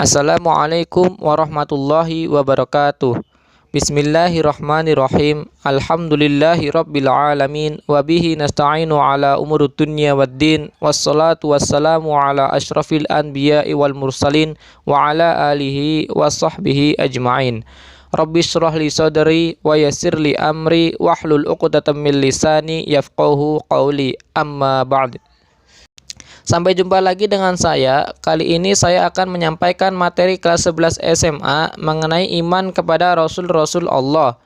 Assalamualaikum warahmatullahi wabarakatuh. Bismillahirrahmanirrahim. Alhamdulillahi rabbil alamin. Wabihi nasta'inu ala umurud dunya waddin. Wassalatu wassalamu ala ashrafil anbiya'i wal mursalin. Wa ala alihi wa sahbihi ajma'in. Rabbi shrah li sadri wa yassir li amri. Wahlul uqdatam min lisani yafqahu qawli. Amma ba'd. Sampai jumpa lagi dengan saya. Kali ini saya akan menyampaikan materi kelas 11 SMA mengenai iman kepada Rasul-Rasul Allah.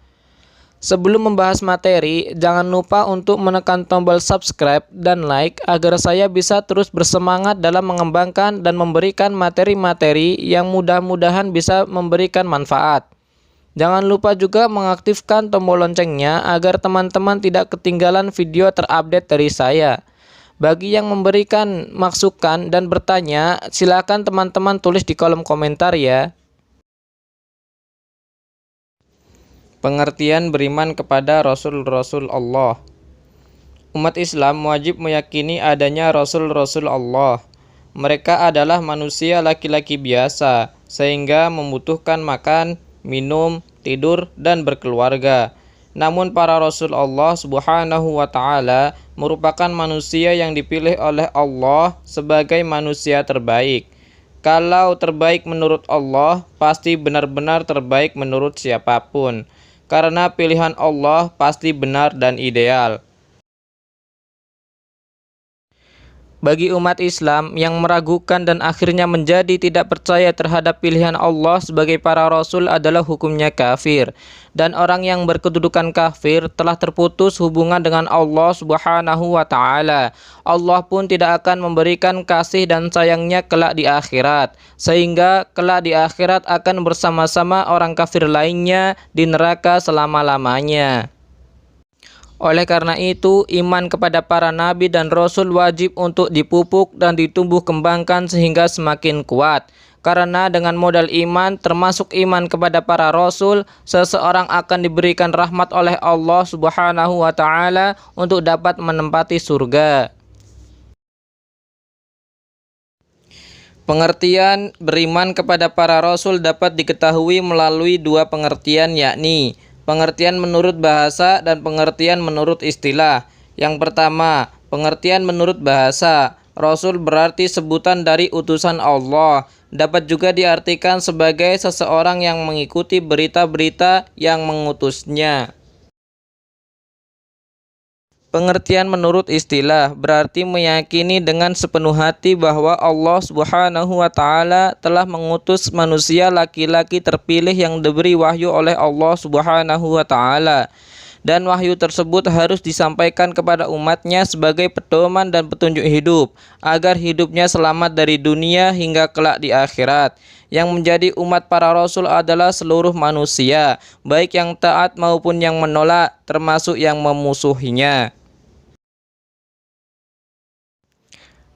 Sebelum membahas materi, jangan lupa untuk menekan tombol subscribe dan like agar saya bisa terus bersemangat dalam mengembangkan dan memberikan materi-materi yang mudah-mudahan bisa memberikan manfaat. Jangan lupa juga mengaktifkan tombol loncengnya agar teman-teman tidak ketinggalan video terupdate dari saya. Bagi yang memberikan masukan dan bertanya, silakan teman-teman tulis di kolom komentar ya. Pengertian beriman kepada Rasul-Rasul Allah. Umat Islam wajib meyakini adanya Rasul-Rasul Allah. Mereka adalah manusia laki-laki biasa, sehingga membutuhkan makan, minum, tidur, dan berkeluarga. Namun para Rasul Allah Subhanahu wa Ta'ala merupakan manusia yang dipilih oleh Allah sebagai manusia terbaik. Kalau terbaik menurut Allah, pasti benar-benar terbaik menurut siapapun. Karena pilihan Allah pasti benar dan ideal. Bagi umat Islam yang meragukan dan akhirnya menjadi tidak percaya terhadap pilihan Allah sebagai para Rasul adalah hukumnya kafir. Dan orang yang berkedudukan kafir telah terputus hubungan dengan Allah Subhanahu wa Ta'ala. Allah pun tidak akan memberikan kasih dan sayangnya kelak di akhirat. Sehingga kelak di akhirat akan bersama-sama orang kafir lainnya di neraka selama-lamanya. Oleh karena itu, iman kepada para nabi dan rasul wajib untuk dipupuk dan ditumbuh kembangkan sehingga semakin kuat. Karena dengan modal iman, termasuk iman kepada para rasul, seseorang akan diberikan rahmat oleh Allah Subhanahu wa Ta'ala untuk dapat menempati surga. Pengertian beriman kepada para rasul dapat diketahui melalui dua pengertian, yakni pengertian menurut bahasa dan pengertian menurut istilah. Yang pertama, pengertian menurut bahasa. Rasul berarti sebutan dari utusan Allah. Dapat juga diartikan sebagai seseorang yang mengikuti berita-berita yang mengutusnya. Pengertian menurut istilah berarti meyakini dengan sepenuh hati bahwa Allah Subhanahu wa Ta'ala telah mengutus manusia laki-laki terpilih yang diberi wahyu oleh Allah Subhanahu wa Ta'ala. Dan wahyu tersebut harus disampaikan kepada umatnya sebagai pedoman dan petunjuk hidup, agar hidupnya selamat dari dunia hingga kelak di akhirat. Yang menjadi umat para rasul adalah seluruh manusia, baik yang taat maupun yang menolak, termasuk yang memusuhinya.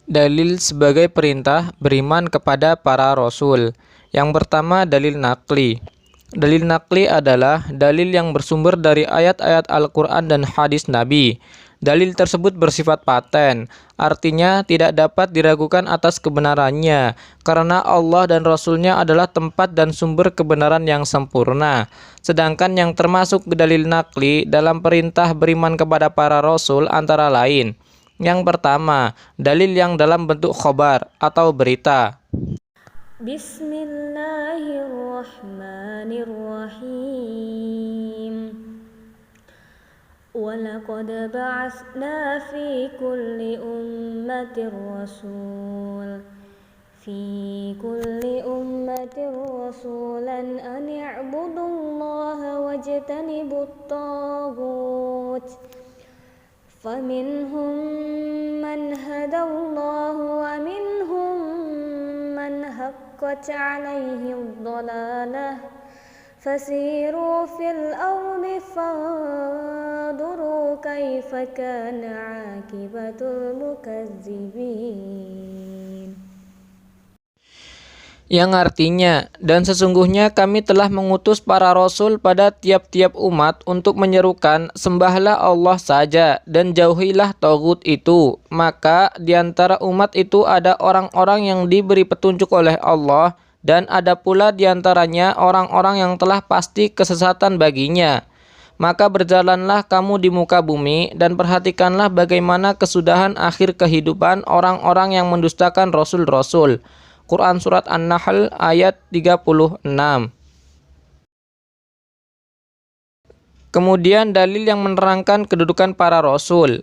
Dalil sebagai perintah beriman kepada para rasul. Yang pertama, dalil naqli. Dalil naqli adalah dalil yang bersumber dari ayat-ayat Al-Quran dan hadis Nabi. Dalil tersebut bersifat paten, artinya tidak dapat diragukan atas kebenarannya, karena Allah dan Rasulnya adalah tempat dan sumber kebenaran yang sempurna. Sedangkan yang termasuk dalil naqli dalam perintah beriman kepada para Rasul antara lain. Yang pertama, dalil yang dalam bentuk khobar atau berita. Bismillahirrahmanirrahim. وَلَقَدْ بَعَثْنَا فِي كُلِّ أُمَّةٍ رَسُولًا أَنِ اعْبُدُوا اللَّهَ وَاجْتَنِبُوا الطَّاغُوتَ فَمِنْهُمْ مَنْ هَدَى اللَّهُ وَمِنْهُمْ مَنْ حَقَّتْ عَلَيْهِ الضَّلَالَةُ فَسِيرُوا فِي الْأَرْضِ فَانظُرُوا كَيْفَ كَانَ عَاقِبَةُ الْمُكَذِّبِينَ. Yang artinya, dan sesungguhnya kami telah mengutus para rasul pada tiap-tiap umat untuk menyerukan, sembahlah Allah saja dan jauhilah tagut itu. Maka di antara umat itu ada orang-orang yang diberi petunjuk oleh Allah Dan ada pula di antaranya orang-orang yang telah pasti kesesatan baginya. Maka berjalanlah kamu di muka bumi dan perhatikanlah bagaimana kesudahan akhir kehidupan orang-orang yang mendustakan Rasul-Rasul. Quran Surat An-Nahl ayat 36. Kemudian dalil yang menerangkan kedudukan para Rasul.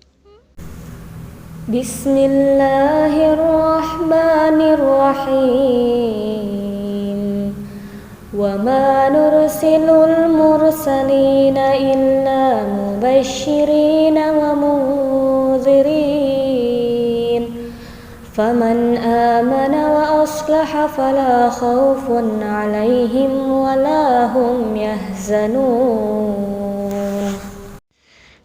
Bismillahirrahmanirrahim. Wa ma nursilul mursalina illa mubashshirina wa munzirin. Faman amana wa aslaha fala khawfun alaihim wa la hum yahzanun.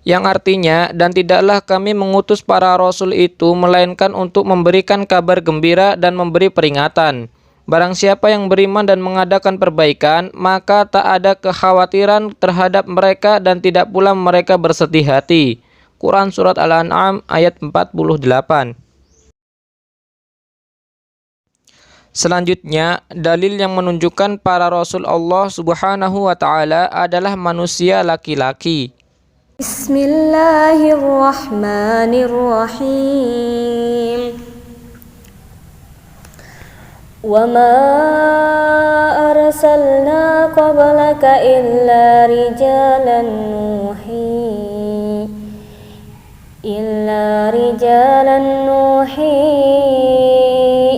Yang artinya, dan tidaklah kami mengutus para rasul itu melainkan untuk memberikan kabar gembira dan memberi peringatan. Barang siapa yang beriman dan mengadakan perbaikan, maka tak ada kekhawatiran terhadap mereka dan tidak pula mereka bersedih hati. Quran Surat Al-An'am ayat 48. Selanjutnya, dalil yang menunjukkan para rasul Allah Subhanahu wa Ta'ala adalah manusia laki-laki. Bismillahirrahmanirrahim. Wa ma arsalna qablaka illa rijalan nuhi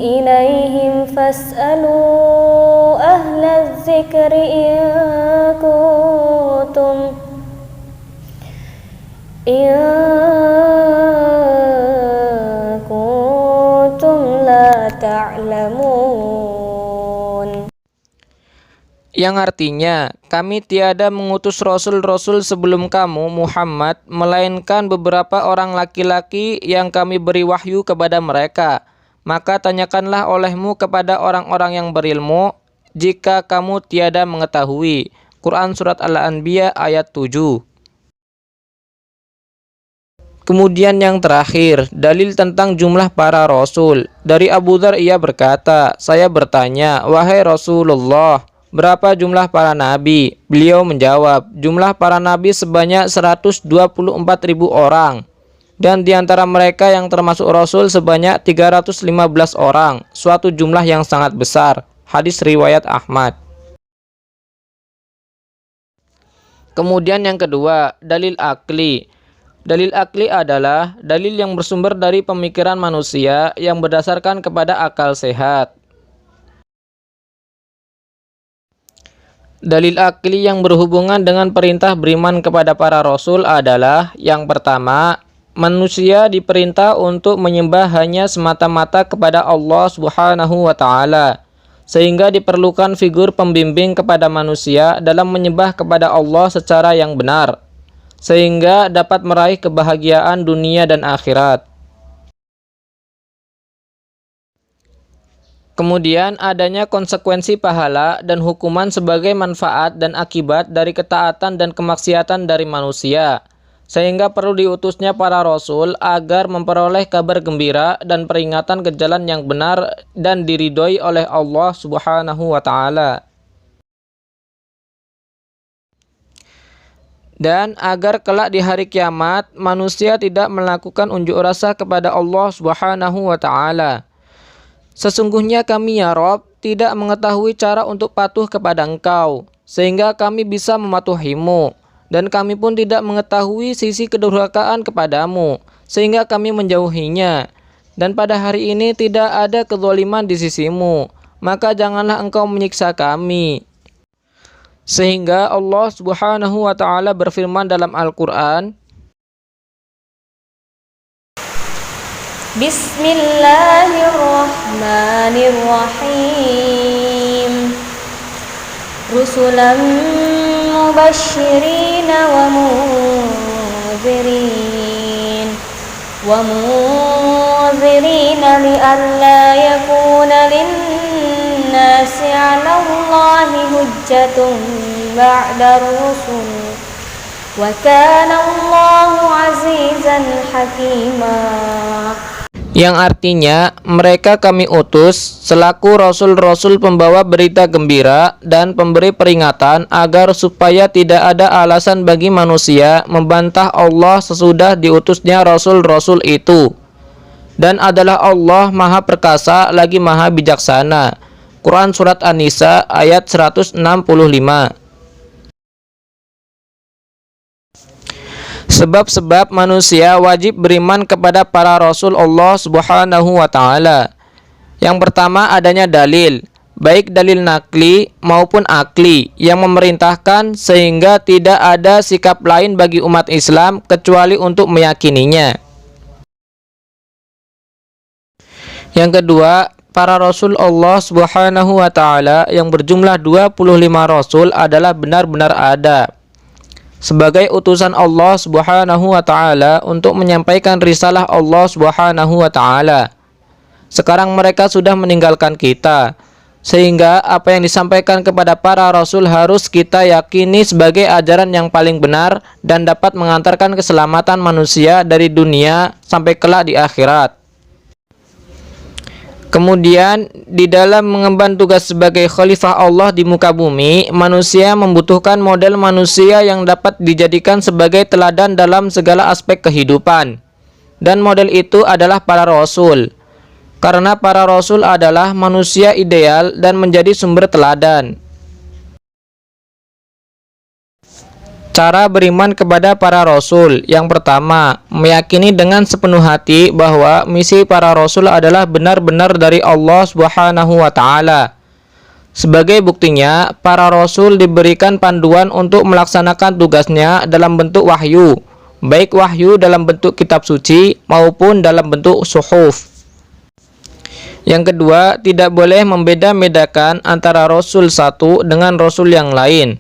ilaihim fas'alu ahla dzikri in kuntum la ta'lamun. Yang artinya, kami tiada mengutus rasul-rasul sebelum kamu Muhammad, melainkan beberapa orang laki-laki yang kami beri wahyu kepada mereka. Maka tanyakanlah olehmu kepada orang-orang yang berilmu, jika kamu tiada mengetahui. Quran Surat Al-Anbiya ayat 7. Kemudian yang terakhir, dalil tentang jumlah para rasul. Dari Abu Dzar ia berkata, saya bertanya, wahai Rasulullah, berapa jumlah para nabi? Beliau menjawab, jumlah para nabi sebanyak 124.000 orang. Dan di antara mereka yang termasuk rasul sebanyak 315 orang, suatu jumlah yang sangat besar. Hadis riwayat Ahmad. Kemudian yang kedua, dalil akli. Dalil akli adalah dalil yang bersumber dari pemikiran manusia yang berdasarkan kepada akal sehat. Dalil akli yang berhubungan dengan perintah beriman kepada para rasul adalah yang pertama, manusia diperintah untuk menyembah hanya semata-mata kepada Allah Subhanahu wa Ta'ala, sehingga diperlukan figur pembimbing kepada manusia dalam menyembah kepada Allah secara yang benar, sehingga dapat meraih kebahagiaan dunia dan akhirat. Kemudian adanya konsekuensi pahala dan hukuman sebagai manfaat dan akibat dari ketaatan dan kemaksiatan dari manusia, sehingga perlu diutusnya para rasul agar memperoleh kabar gembira dan peringatan ke jalan yang benar dan diridhoi oleh Allah Subhanahu wa Ta'ala. Dan agar kelak di hari kiamat manusia tidak melakukan unjuk rasa kepada Allah Subhanahu wa Ta'ala. Sesungguhnya kami ya Rob tidak mengetahui cara untuk patuh kepada Engkau, sehingga kami bisa mematuhimu. Dan kami pun tidak mengetahui sisi kedurhakaan kepadamu, sehingga kami menjauhinya. Dan pada hari ini tidak ada kezaliman di sisimu, maka janganlah Engkau menyiksa kami. Sehingga Allah Subhanahu wa Ta'ala berfirman dalam Al-Quran, Bismillahirrahmanirrahim. Rusulan mubashshirina wa munzirina li'alla yakuna linnasi 'ala Allahi hujjatun ba'da rusul. Wa kana Allahu 'azizan hakima. yang artinya mereka kami utus selaku rasul-rasul pembawa berita gembira dan pemberi peringatan agar supaya tidak ada alasan bagi manusia membantah Allah sesudah diutusnya rasul-rasul itu. Dan adalah Allah Maha Perkasa lagi Maha Bijaksana. Quran Surat An-Nisa ayat 165. Sebab-sebab manusia wajib beriman kepada para rasul Allah Subhanahu wa taala. Yang pertama adanya dalil, baik dalil nakli maupun akli yang memerintahkan sehingga tidak ada sikap lain bagi umat Islam kecuali untuk meyakininya. Yang kedua, para rasul Allah Subhanahu wa taala yang berjumlah 25 rasul adalah benar-benar ada sebagai utusan Allah Subhanahu wa taala untuk menyampaikan risalah Allah Subhanahu wa taala. Sekarang mereka sudah meninggalkan kita, sehingga apa yang disampaikan kepada para rasul harus kita yakini sebagai ajaran yang paling benar dan dapat mengantarkan keselamatan manusia dari dunia sampai kelak di akhirat. Kemudian, di dalam mengemban tugas sebagai khalifah Allah di muka bumi, manusia membutuhkan model manusia yang dapat dijadikan sebagai teladan dalam segala aspek kehidupan. Dan model itu adalah para rasul. Karena para rasul adalah manusia ideal dan menjadi sumber teladan. Cara beriman kepada para rasul. Yang pertama, meyakini dengan sepenuh hati bahwa misi para rasul adalah benar-benar dari Allah Subhanahu wa taala. Sebagai buktinya, para rasul diberikan panduan untuk melaksanakan tugasnya dalam bentuk wahyu, baik wahyu dalam bentuk kitab suci maupun dalam bentuk suhuf. Yang kedua, tidak boleh membeda-bedakan antara rasul satu dengan rasul yang lain.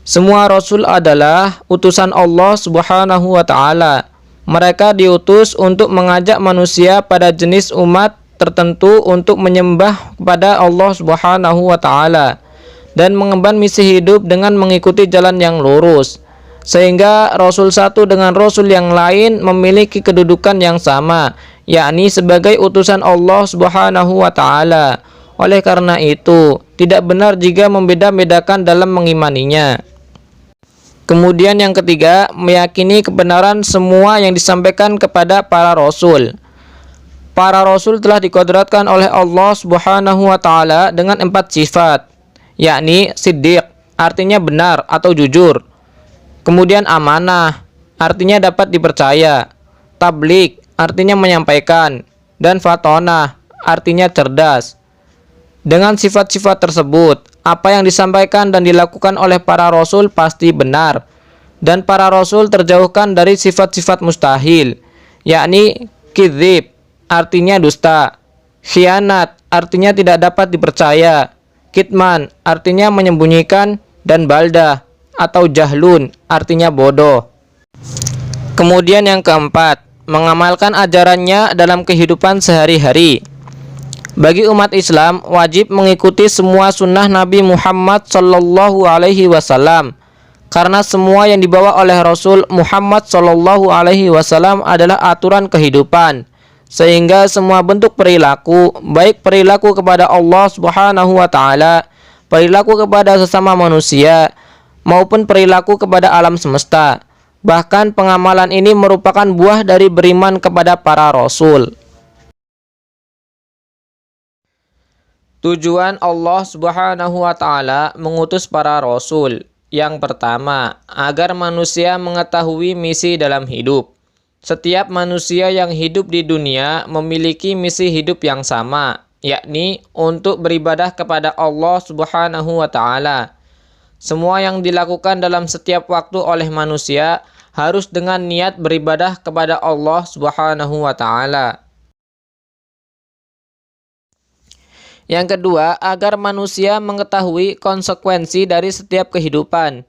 Semua rasul adalah utusan Allah Subhanahu wa taala. Mereka diutus untuk mengajak manusia pada jenis umat tertentu untuk menyembah kepada Allah Subhanahu wa taala dan mengemban misi hidup dengan mengikuti jalan yang lurus. Sehingga rasul satu dengan rasul yang lain memiliki kedudukan yang sama, yakni sebagai utusan Allah Subhanahu wa taala. Oleh karena itu, tidak benar jika membeda-bedakan dalam mengimaninya. Kemudian yang ketiga, meyakini kebenaran semua yang disampaikan kepada para rasul. Para rasul telah dikodratkan oleh Allah Subhanahu wa taala dengan 4 sifat, yakni siddiq, artinya benar atau jujur. Kemudian amanah, artinya dapat dipercaya. Tabligh, artinya menyampaikan. Dan fatonah, artinya cerdas. Dengan sifat-sifat tersebut, apa yang disampaikan dan dilakukan oleh para rasul pasti benar. Dan para rasul terjauhkan dari sifat-sifat mustahil, yakni kidzib, artinya dusta. Khianat, artinya tidak dapat dipercaya. Kitman, artinya menyembunyikan. Dan baldah, atau jahlun, artinya bodoh. Kemudian yang keempat, mengamalkan ajarannya dalam kehidupan sehari-hari. Bagi umat Islam wajib mengikuti semua sunnah Nabi Muhammad Sallallahu Alaihi Wasallam, karena semua yang dibawa oleh Rasul Muhammad Sallallahu Alaihi Wasallam adalah aturan kehidupan, sehingga semua bentuk perilaku, baik perilaku kepada Allah Subhanahu Wa Taala, perilaku kepada sesama manusia, maupun perilaku kepada alam semesta. Bahkan pengamalan ini merupakan buah dari beriman kepada para rasul. Tujuan Allah Subhanahu wa taala mengutus para rasul. Yang pertama, agar manusia mengetahui misi dalam hidup. Setiap manusia yang hidup di dunia memiliki misi hidup yang sama, yakni untuk beribadah kepada Allah Subhanahu wa taala. Semua yang dilakukan dalam setiap waktu oleh manusia harus dengan niat beribadah kepada Allah Subhanahu wa taala. Yang kedua, agar manusia mengetahui konsekuensi dari setiap kehidupan.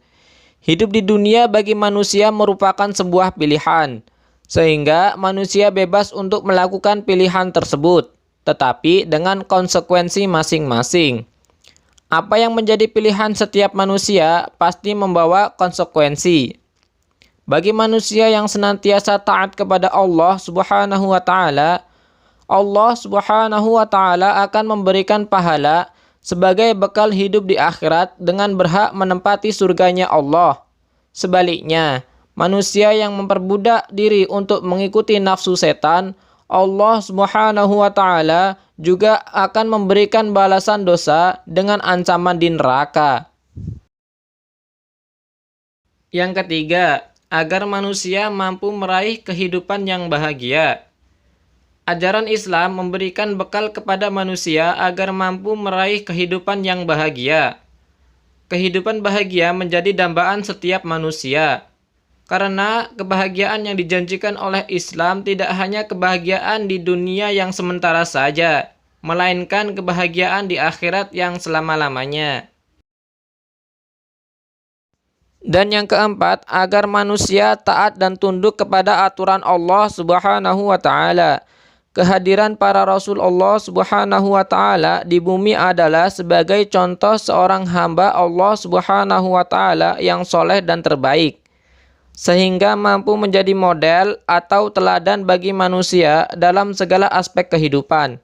Hidup di dunia bagi manusia merupakan sebuah pilihan, sehingga manusia bebas untuk melakukan pilihan tersebut, tetapi dengan konsekuensi masing-masing. Apa yang menjadi pilihan setiap manusia pasti membawa konsekuensi. Bagi manusia yang senantiasa taat kepada Allah Subhanahu wa taala, Allah Subhanahu wa taala akan memberikan pahala sebagai bekal hidup di akhirat dengan berhak menempati surganya Allah. Sebaliknya, manusia yang memperbudak diri untuk mengikuti nafsu setan, Allah Subhanahu wa taala juga akan memberikan balasan dosa dengan ancaman di neraka. Yang ketiga, agar manusia mampu meraih kehidupan yang bahagia. Ajaran Islam memberikan bekal kepada manusia agar mampu meraih kehidupan yang bahagia. Kehidupan bahagia menjadi dambaan setiap manusia. Karena kebahagiaan yang dijanjikan oleh Islam tidak hanya kebahagiaan di dunia yang sementara saja, melainkan kebahagiaan di akhirat yang selama-lamanya. Dan yang keempat, agar manusia taat dan tunduk kepada aturan Allah Subhanahu wa taala. Kehadiran para Rasul Allah Subhanahu wa taala di bumi adalah sebagai contoh seorang hamba Allah Subhanahu wa taala yang soleh dan terbaik, sehingga mampu menjadi model atau teladan bagi manusia dalam segala aspek kehidupan.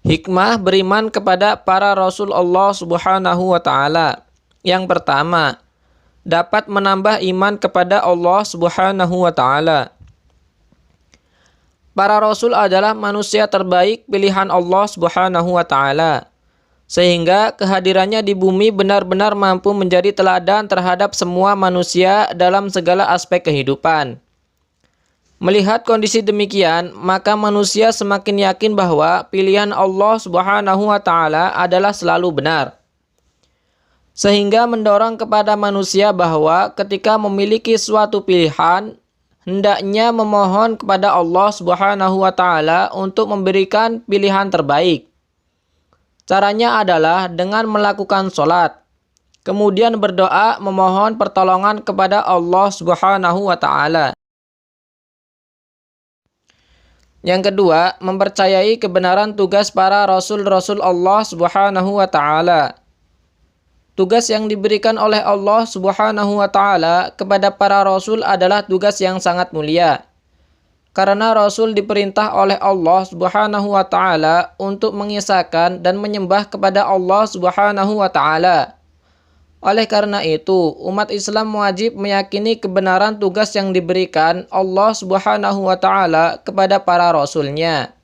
Hikmah beriman kepada para Rasul Allah Subhanahu wa taala. Yang pertama, dapat menambah iman kepada Allah Subhanahu wa taala. Para rasul adalah manusia terbaik pilihan Allah Subhanahu wa taala, sehingga kehadirannya di bumi benar-benar mampu menjadi teladan terhadap semua manusia dalam segala aspek kehidupan. Melihat kondisi demikian, maka manusia semakin yakin bahwa pilihan Allah Subhanahu wa taala adalah selalu benar, sehingga mendorong kepada manusia bahwa ketika memiliki suatu pilihan, hendaknya memohon kepada Allah Subhanahu wa taala untuk memberikan pilihan terbaik. Caranya adalah dengan melakukan sholat, kemudian berdoa memohon pertolongan kepada Allah Subhanahu wa taala. Yang kedua, mempercayai kebenaran tugas para rasul-rasul Allah Subhanahu wa taala. Tugas yang diberikan oleh Allah Subhanahu wa taala kepada para rasul adalah tugas yang sangat mulia. Karena rasul diperintah oleh Allah Subhanahu wa taala untuk mengisahkan dan menyembah kepada Allah Subhanahu wa taala. Oleh karena itu, umat Islam wajib meyakini kebenaran tugas yang diberikan Allah Subhanahu wa taala kepada para rasulnya.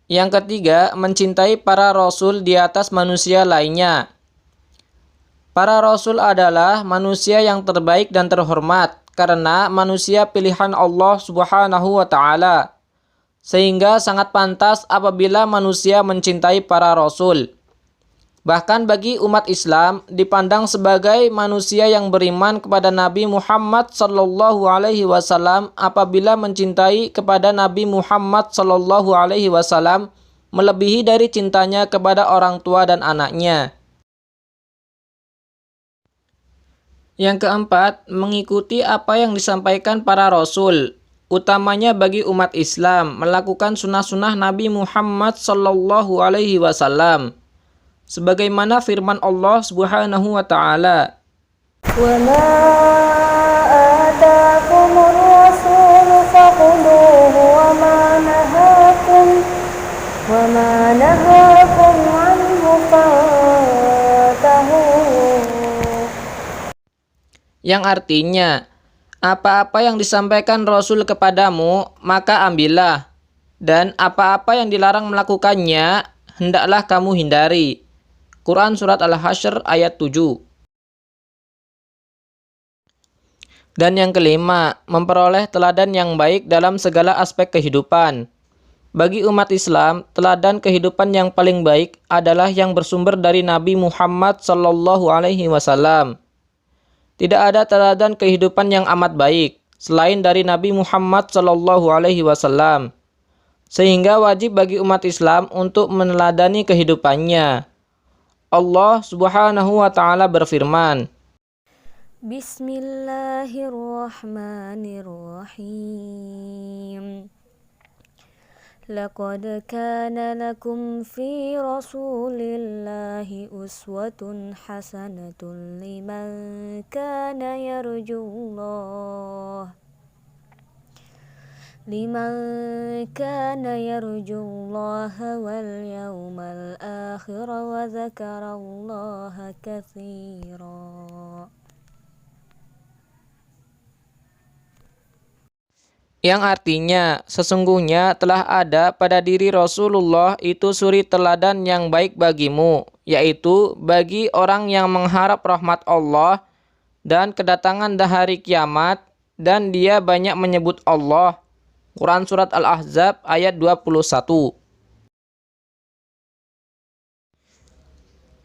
Yang ketiga, mencintai para rasul di atas manusia lainnya. Para rasul adalah manusia yang terbaik dan terhormat karena manusia pilihan Allah Subhanahu wa taala. Sehingga sangat pantas apabila manusia mencintai para rasul. Bahkan bagi umat Islam dipandang sebagai manusia yang beriman kepada Nabi Muhammad sallallahu alaihi wasallam apabila mencintai kepada Nabi Muhammad sallallahu alaihi wasallam melebihi dari cintanya kepada orang tua dan anaknya. Yang keempat, mengikuti apa yang disampaikan para rasul, utamanya bagi umat Islam melakukan sunnah-sunnah Nabi Muhammad sallallahu alaihi wasallam. Sebagaimana firman Allah Subhanahu wa taala, "Wa ma ataakumur rasulu fakhudhuhu wa ma nahakum anhu fantahu." Yang artinya, apa-apa yang disampaikan Rasul kepadamu, maka ambillah, dan apa-apa yang dilarang melakukannya, hendaklah kamu hindari. Quran Surat Al-Hasyr ayat 7. Dan yang kelima, memperoleh teladan yang baik dalam segala aspek kehidupan. Bagi umat Islam, teladan kehidupan yang paling baik adalah yang bersumber dari Nabi Muhammad sallallahu alaihi wasallam. Tidak ada teladan kehidupan yang amat baik selain dari Nabi Muhammad sallallahu alaihi wasallam. Sehingga wajib bagi umat Islam untuk meneladani kehidupannya. Allah Subhanahu wa taala berfirman, Bismillahirrahmanirrahim. لقد كان لكم في رسول الله أسوة حسنة لمن كان يرجو الله واليوم الآخر وذكر الله كثيرا. Yang artinya, sesungguhnya telah ada pada diri Rasulullah itu suri teladan yang baik bagimu, yaitu bagi orang yang mengharap rahmat Allah dan kedatangan hari kiamat, dan dia banyak menyebut Allah. Quran Surat Al-Ahzab ayat 21.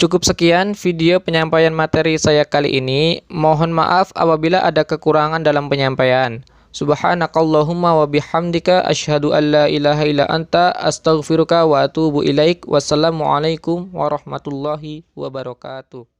Cukup sekian video penyampaian materi saya kali ini. Mohon maaf apabila ada kekurangan dalam penyampaian. Subhanakallahumma wa bihamdika asyhadu an la ilaha illa anta astaghfiruka wa atubu ilaik. Wassalamualaikum warahmatullahi wabarakatuh.